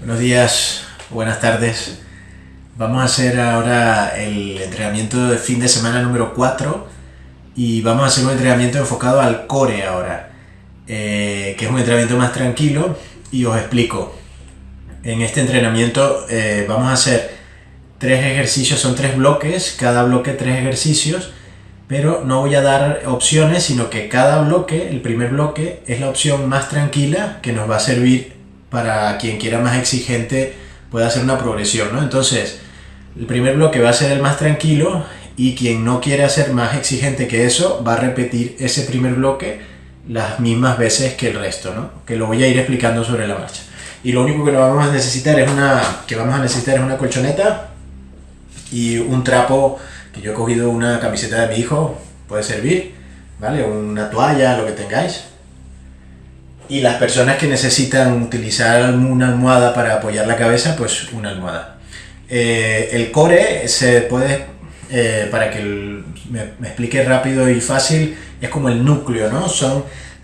Buenos días, buenas tardes. Vamos a hacer ahora el entrenamiento de fin de semana número 4 y vamos a hacer un entrenamiento enfocado al core ahora, que es un entrenamiento más tranquilo y os explico. En este entrenamiento vamos a hacer 3 ejercicios, son 3 bloques, cada bloque 3 ejercicios, pero no voy a dar opciones, sino que cada bloque, el primer bloque, es la opción más tranquila que nos va a servir para quien quiera más exigente pueda hacer una progresión, ¿no? Entonces, el primer bloque va a ser el más tranquilo y quien no quiere hacer más exigente que eso va a repetir ese primer bloque las mismas veces que el resto, ¿no? Que lo voy a ir explicando sobre la marcha. Y lo único que vamos a necesitar es una colchoneta y un trapo, que yo he cogido una camiseta de mi hijo, puede servir, ¿vale? Una toalla, lo que tengáis. Y las personas que necesitan utilizar una almohada para apoyar la cabeza, pues una almohada. El core se puede, para que me explique rápido y fácil, es como el núcleo, ¿no?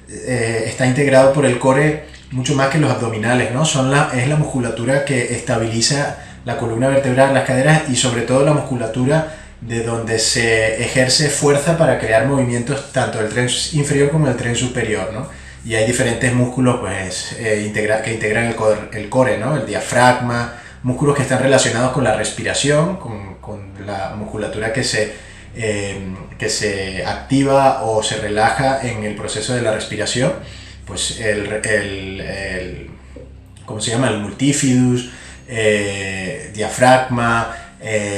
Está integrado por el core mucho más que los abdominales, ¿no? Es la musculatura que estabiliza la columna vertebral, las caderas y sobre todo la musculatura de donde se ejerce fuerza para crear movimientos tanto del tren inferior como del tren superior, ¿no? Y hay diferentes músculos pues, que integran el core, ¿no? El diafragma, músculos que están relacionados con la respiración, con la musculatura que se activa o se relaja en el proceso de la respiración, pues ¿cómo se llama? El multifidus, diafragma,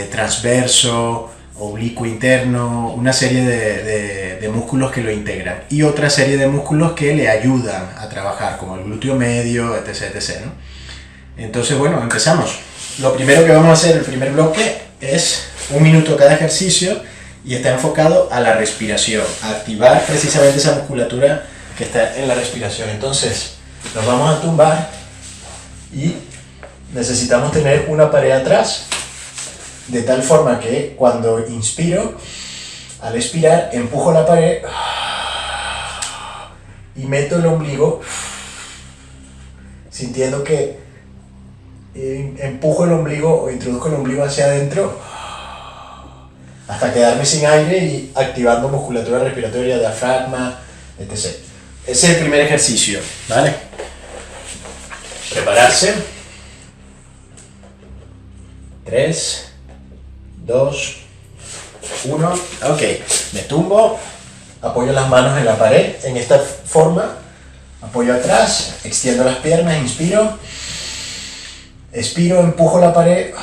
transverso, oblicuo interno, una serie de músculos que lo integran y otra serie de músculos que le ayudan a trabajar, como el glúteo medio, etc, etc, ¿no? Entonces, bueno, empezamos. Lo primero que vamos a hacer, el primer bloque, es 1 minuto cada ejercicio y está enfocado a la respiración, a activar precisamente esa musculatura que está en la respiración. Entonces, nos vamos a tumbar y necesitamos tener una pared atrás, de tal forma que cuando inspiro, al expirar, empujo la pared y meto el ombligo, sintiendo que empujo el ombligo o introduzco el ombligo hacia adentro hasta quedarme sin aire y activando musculatura respiratoria, diafragma, etc. Ese es el primer ejercicio, ¿vale? Prepararse. 3, 2, 1, ok, me tumbo, apoyo las manos en la pared, en esta forma, apoyo atrás, extiendo las piernas, inspiro, expiro, empujo la pared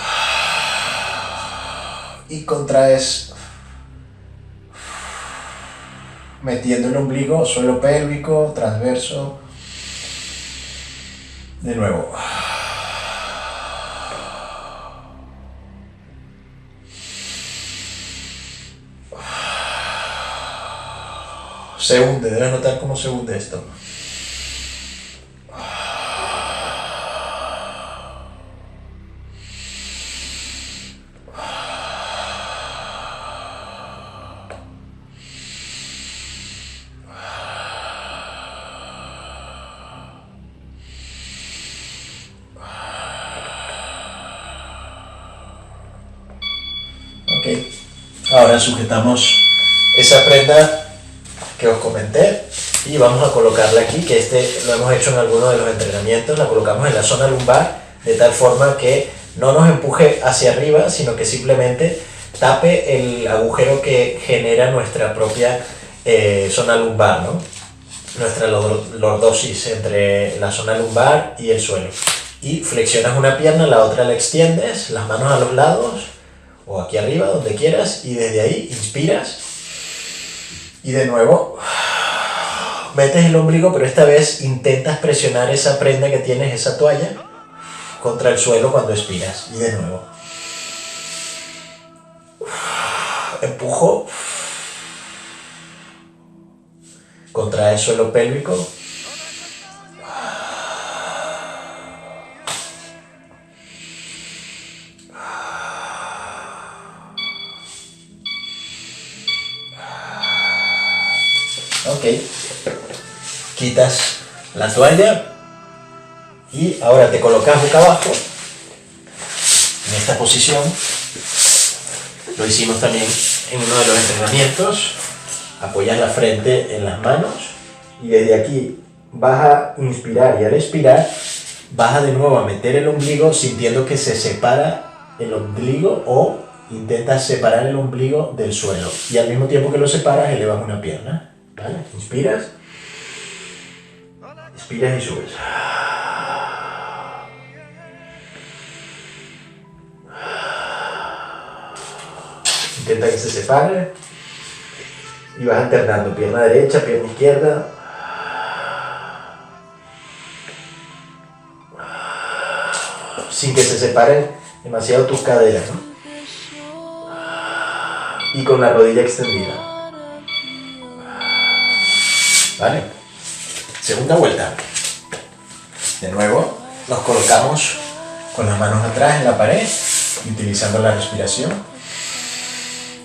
y contraes, metiendo el ombligo, suelo pélvico, transverso, de nuevo. Se hunde, debes notar cómo se hunde esto. Ok, ahora sujetamos esa prenda que os comenté y vamos a colocarla aquí, que lo hemos hecho en alguno de los entrenamientos, la colocamos en la zona lumbar de tal forma que no nos empuje hacia arriba, sino que simplemente tape el agujero que genera nuestra propia zona lumbar, ¿no? Nuestra lordosis entre la zona lumbar y el suelo. Y flexionas una pierna, la otra la extiendes, las manos a los lados o aquí arriba, donde quieras, y desde ahí inspiras. Y de nuevo, metes el ombligo, pero esta vez intentas presionar esa prenda que tienes, esa toalla, contra el suelo cuando expiras. Y de nuevo. Empujo. Contrae el suelo pélvico. Ok, quitas la toalla Y ahora te colocas boca abajo, en esta posición. Lo hicimos también en uno de los entrenamientos. Apoyas la frente en las manos y desde aquí vas a inspirar y al expirar vas a de nuevo a meter el ombligo sintiendo que se separa el ombligo o intentas separar el ombligo del suelo y al mismo tiempo que lo separas elevas una pierna, ¿vale? Inspiras, expiras y subes. Intenta que se separe y vas alternando pierna derecha, pierna izquierda. Sin que se separen demasiado tus caderas, ¿no? Y con la rodilla extendida. ¿Vale? Segunda vuelta. De nuevo, nos colocamos con las manos atrás en la pared, utilizando la respiración.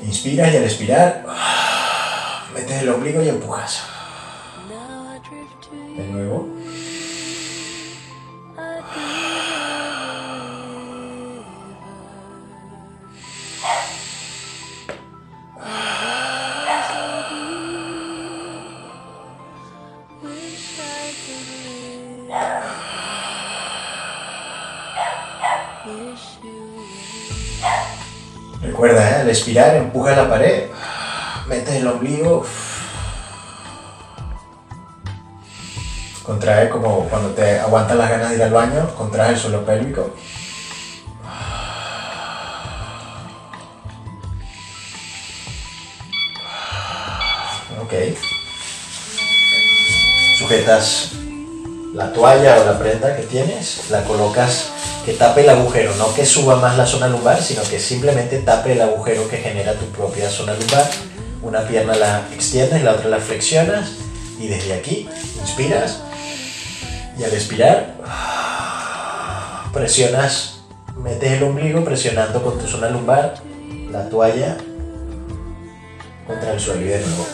Inspiras y al expirar, metes el ombligo y empujas. De nuevo. Recuerda, al expirar empuja la pared, metes el ombligo, contrae como cuando te aguantas las ganas de ir al baño, contrae el suelo pélvico. Ok. Sujetas la toalla o la prenda que tienes, la colocas que tape el agujero, no que suba más la zona lumbar, sino que simplemente tape el agujero que genera tu propia zona lumbar. Una pierna la extiendes, la otra la flexionas y desde aquí inspiras y al expirar presionas, metes el ombligo presionando con tu zona lumbar la toalla contra el suelo y de nuevo.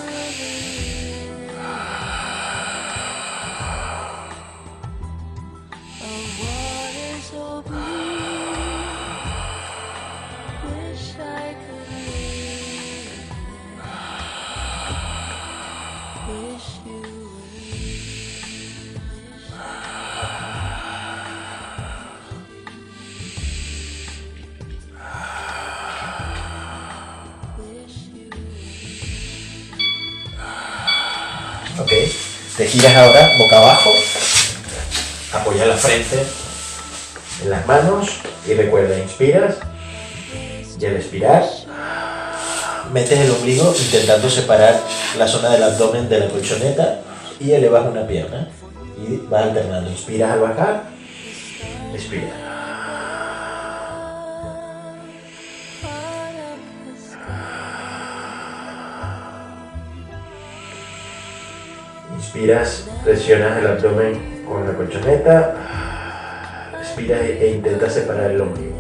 Ok, te giras ahora boca abajo, apoya la frente en las manos y recuerda, inspiras y al expirar metes el ombligo intentando separar la zona del abdomen de la colchoneta y elevas una pierna y vas alternando, inspiras al bajar, expira. Inspiras, presionas el abdomen con la colchoneta, expiras e intentas separar el ombligo.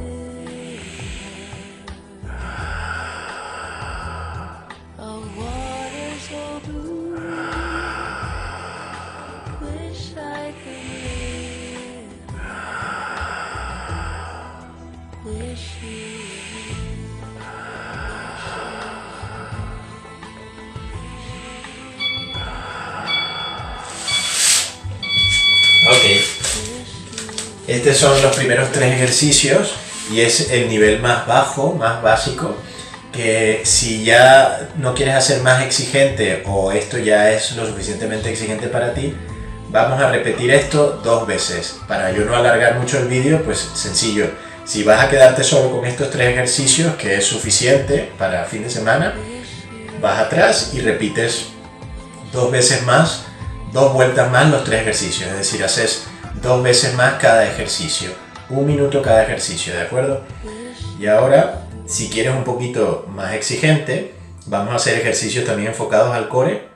Ok, estos son los primeros 3 ejercicios y es el nivel más bajo, más básico, que si ya no quieres hacer más exigente o esto ya es lo suficientemente exigente para ti, vamos a repetir esto 2 veces. Para yo no alargar mucho el vídeo, pues sencillo, si vas a quedarte solo con estos 3 ejercicios, que es suficiente para fin de semana, vas atrás y repites 2 veces más, 2 vueltas más los 3 ejercicios, es decir, haces 2 veces más cada ejercicio, 1 minuto cada ejercicio, ¿de acuerdo? Y ahora, si quieres un poquito más exigente, vamos a hacer ejercicios también enfocados al core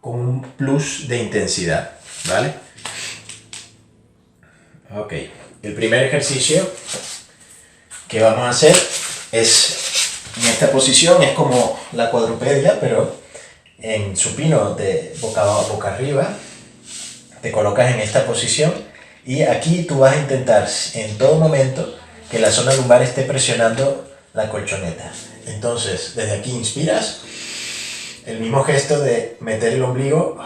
con un plus de intensidad, ¿vale? Ok, el primer ejercicio que vamos a hacer es en esta posición, es como la cuadrupedia, pero en supino de boca arriba, te colocas en esta posición Y aquí tú vas a intentar en todo momento que la zona lumbar esté presionando la colchoneta. Entonces, desde aquí inspiras, el mismo gesto de meter el ombligo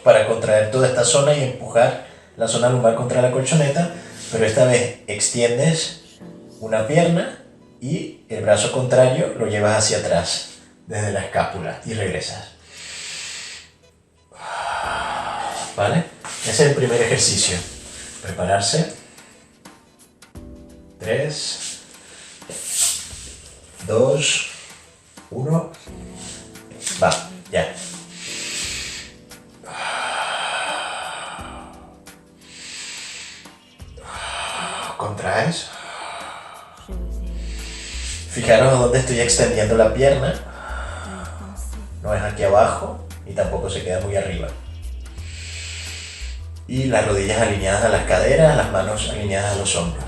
para contraer toda esta zona y empujar la zona lumbar contra la colchoneta, pero esta vez extiendes una pierna y el brazo contrario lo llevas hacia atrás, desde la escápula, y regresas. ¿Vale? Ese es el primer ejercicio. Prepararse. 3, 2, 1. Va, ya. Contraes. Fijaros dónde estoy extendiendo la pierna. No es aquí abajo y tampoco se queda muy arriba. Y las rodillas alineadas a las caderas, las manos alineadas a los hombros.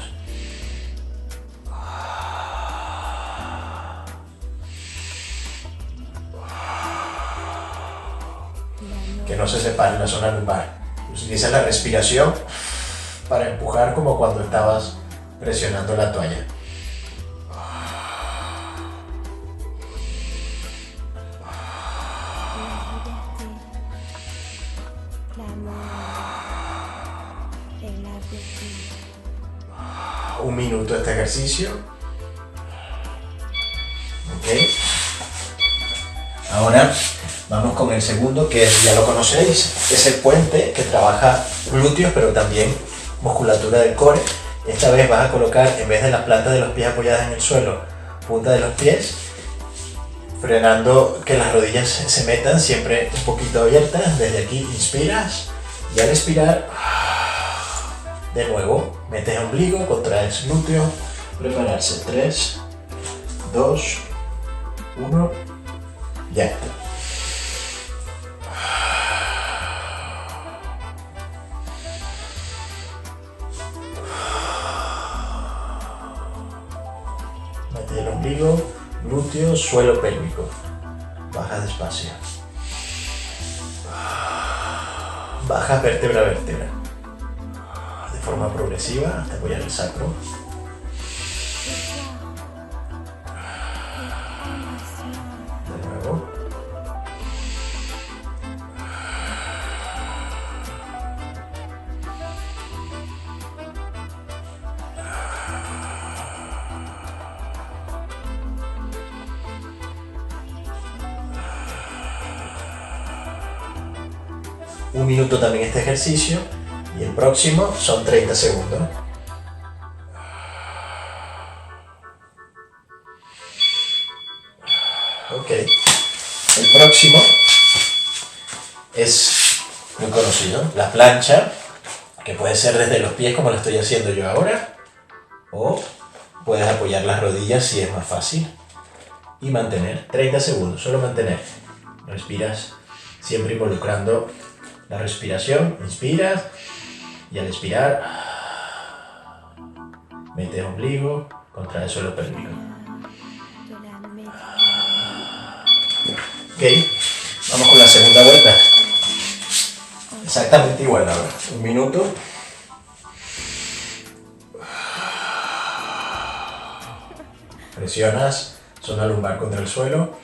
Que no se separe la zona lumbar. Utiliza la respiración para empujar como cuando estabas presionando la toalla. Un minuto este ejercicio. Ok. Ahora vamos con el segundo, que ya lo conocéis, es el puente, que trabaja glúteos pero también musculatura del core. Esta vez vas a colocar, en vez de las plantas de los pies apoyadas en el suelo, punta de los pies, frenando que las rodillas se metan siempre un poquito abiertas. Desde aquí inspiras y al expirar, de nuevo, metes ombligo, contraes glúteo, prepararse. 3, 2, 1, ya. Mete el ombligo, glúteo, suelo pélvico. Baja despacio. Baja vértebra a vértebra. De forma progresiva hasta apoyar el sacro. De nuevo. Un minuto también este ejercicio y el próximo son 30 segundos. Ok. El próximo es muy conocido, la plancha, que puede ser desde los pies como lo estoy haciendo yo ahora, o puedes apoyar las rodillas si es más fácil y mantener 30 segundos, solo mantener. Respiras siempre involucrando la respiración, inspiras y al expirar metes ombligo contra el suelo pélvico. Ok, vamos con la segunda vuelta. Exactamente igual ahora. Un minuto. Presionas zona lumbar contra el suelo.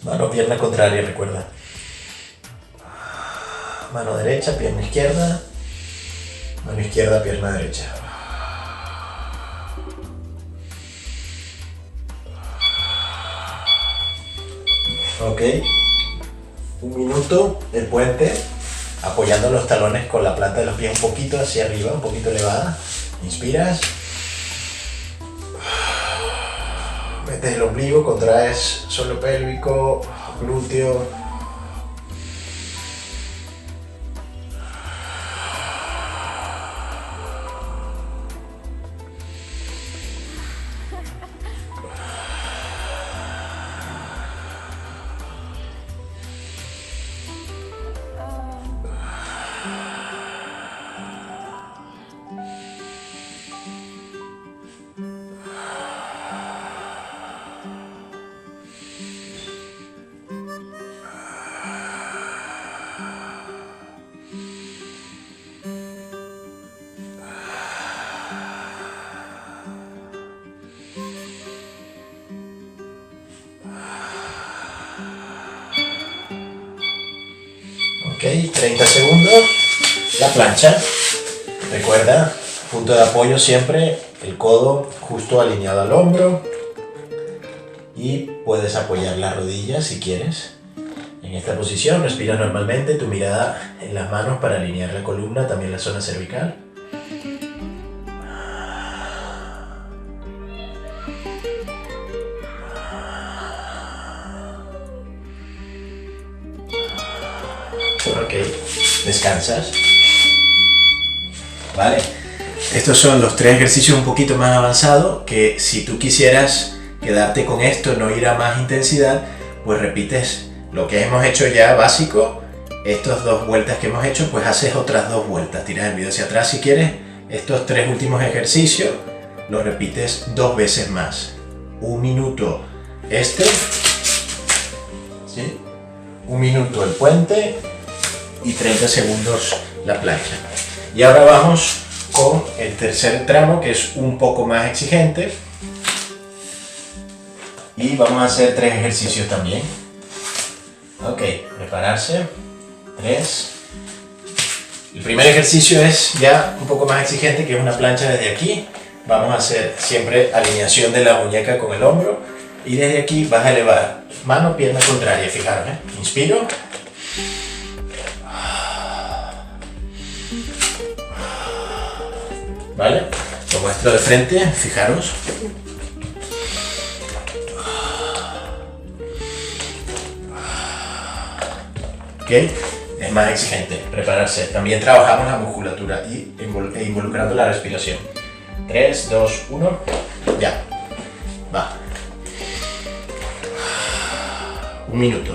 Mano, pierna contraria, recuerda. Mano derecha, pierna izquierda. Mano izquierda, pierna derecha. Ok. Un minuto, el puente, apoyando los talones con la planta de los pies un poquito hacia arriba, un poquito elevada. Inspiras. Metes el ombligo, contraes suelo pélvico, glúteo. 30 segundos, la plancha. Recuerda, punto de apoyo siempre, el codo justo alineado al hombro. Y puedes apoyar la rodilla si quieres. En esta posición, respira normalmente, tu mirada en las manos para alinear la columna, también la zona cervical. Ok, descansas. Vale, estos son los 3 ejercicios un poquito más avanzados que si tú quisieras quedarte con esto, no ir a más intensidad, pues repites lo que hemos hecho ya básico, estas 2 vueltas que hemos hecho, pues haces otras 2 vueltas, tiras el video hacia atrás si quieres, estos 3 últimos ejercicios los repites 2 veces más. 1 minuto este, ¿sí? 1 minuto el puente y 30 segundos la plancha. Y ahora vamos con el tercer tramo, que es un poco más exigente. Y vamos a hacer 3 ejercicios también. Ok, prepararse. 3. El primer ejercicio es ya un poco más exigente, que es una plancha desde aquí. Vamos a hacer siempre alineación de la muñeca con el hombro. Y desde aquí vas a elevar mano, pierna contraria. Fijaros, inspiro. ¿Vale? Lo muestro de frente, fijaros. ¿Ok? Es más exigente, prepararse. También trabajamos la musculatura y involucrando la respiración. 3, 2, 1, ya. Va. 1 minuto.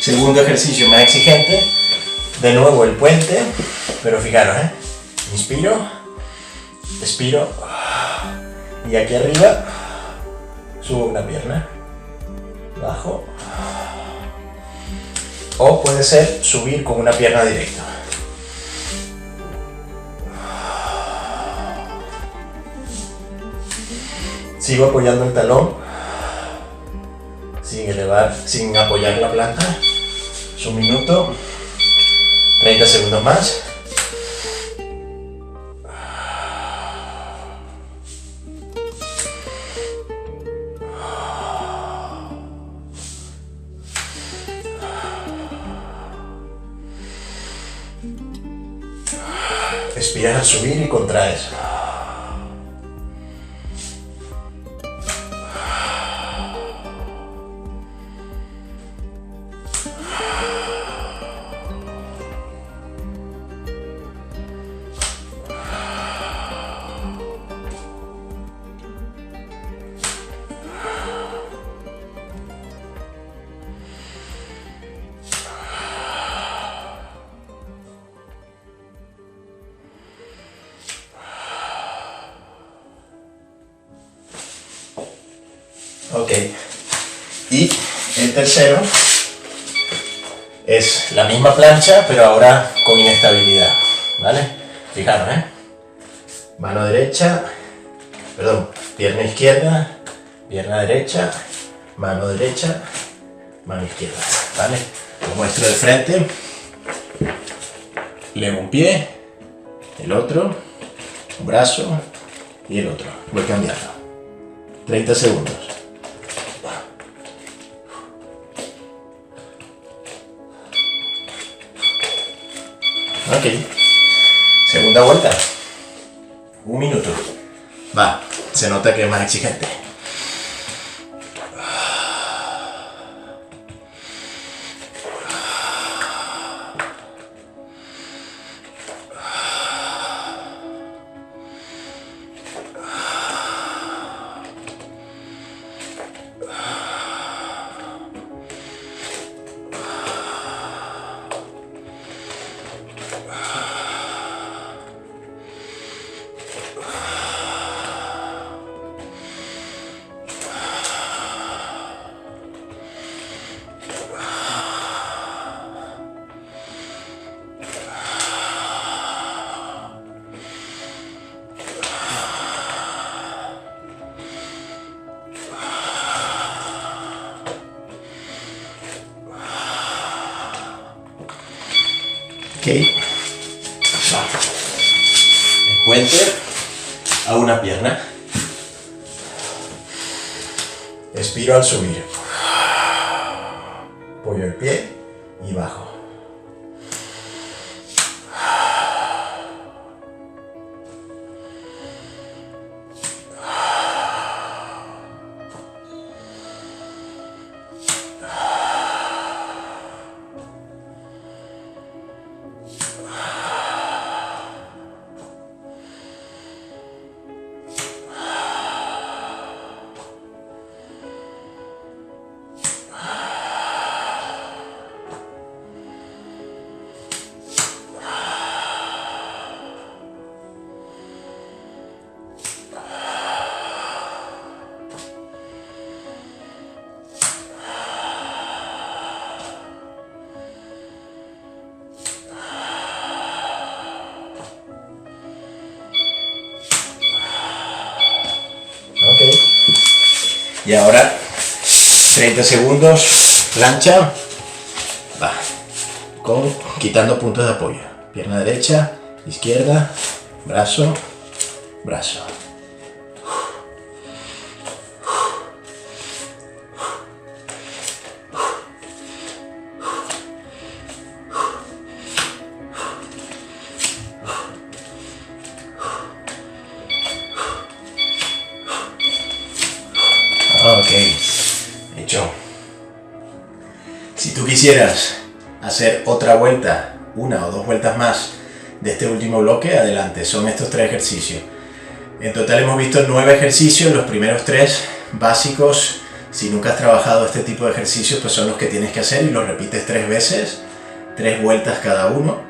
Segundo ejercicio más exigente, de nuevo el puente, pero fijaros, inspiro, expiro, y aquí arriba subo una pierna, bajo, o puede ser subir con una pierna directa. Sigo apoyando el talón, sin elevar, sin apoyar la planta. Es 1 minuto, 30 segundos más. Respiras al subir y contraes. Ok, y el tercero es la misma plancha, pero ahora con inestabilidad, ¿vale? Fijaros, mano derecha, perdón, pierna izquierda, pierna derecha, mano izquierda, ¿vale? Lo muestro de frente, levo un pie, el otro, un brazo y el otro, voy cambiando, 30 segundos. Ok, segunda vuelta, 1 minuto, va. Se nota que es más exigente. Ok, el puente a una pierna, expiro al subir, apoyo el pie y bajo. Ok. Y ahora 30 segundos, plancha. Va. Quitando puntos de apoyo. Pierna derecha, izquierda, brazo, brazo. Ok, hecho. Si tú quisieras hacer otra vuelta, una o dos vueltas más de este último bloque, adelante, son estos 3 ejercicios. En total hemos visto 9 ejercicios, los primeros 3 básicos. Si nunca has trabajado este tipo de ejercicios, pues son los que tienes que hacer y los repites 3 veces, 3 vueltas cada uno.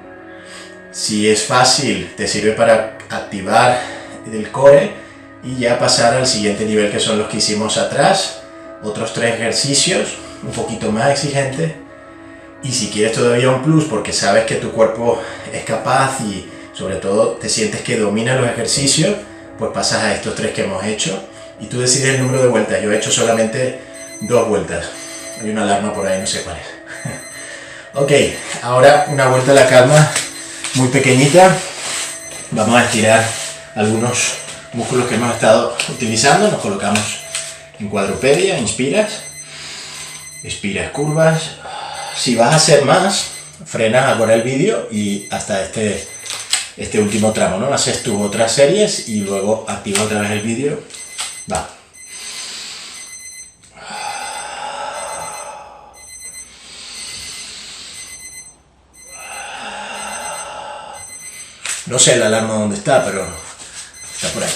Si es fácil, te sirve para activar el core y ya pasar al siguiente nivel, que son los que hicimos atrás, otros 3 ejercicios, un poquito más exigentes. Y si quieres todavía un plus, porque sabes que tu cuerpo es capaz y sobre todo te sientes que domina los ejercicios, pues pasas a estos 3 que hemos hecho y tú decides el número de vueltas. Yo he hecho solamente 2 vueltas, hay una alarma por ahí, no sé cuál es. Ok, ahora una vuelta a la calma muy pequeñita. Vamos a estirar algunos músculos que hemos estado utilizando. Nos colocamos en cuadrupedia, inspiras, expiras, curvas. Si vas a hacer más, frenas ahora el vídeo y hasta este último tramo, ¿no? Haces tú otras series y luego activas otra vez el vídeo. Va. No sé la alarma dónde está, pero está por ahí.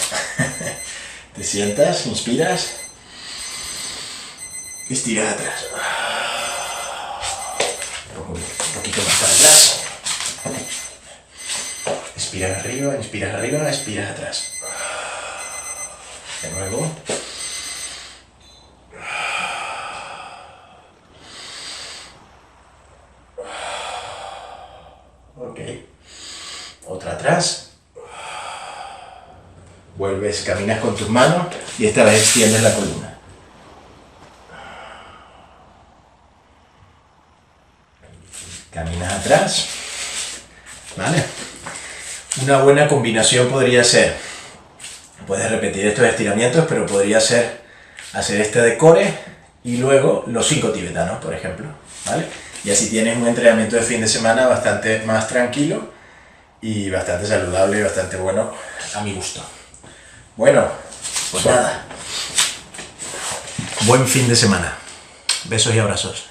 Te sientas, inspiras, estiras atrás. Un poquito más para atrás. Expiras arriba, expiras atrás. De nuevo. Ok. Otra atrás. Vuelves, caminas con tus manos y esta vez extiendes la columna. Caminas atrás. ¿Vale? Una buena combinación podría ser, puedes repetir estos estiramientos, pero podría ser hacer este de core y luego los 5 tibetanos, por ejemplo. ¿Vale? Y así tienes un entrenamiento de fin de semana bastante más tranquilo y bastante saludable y bastante bueno a mi gusto. Bueno, Pues nada. Buen fin de semana. Besos y abrazos.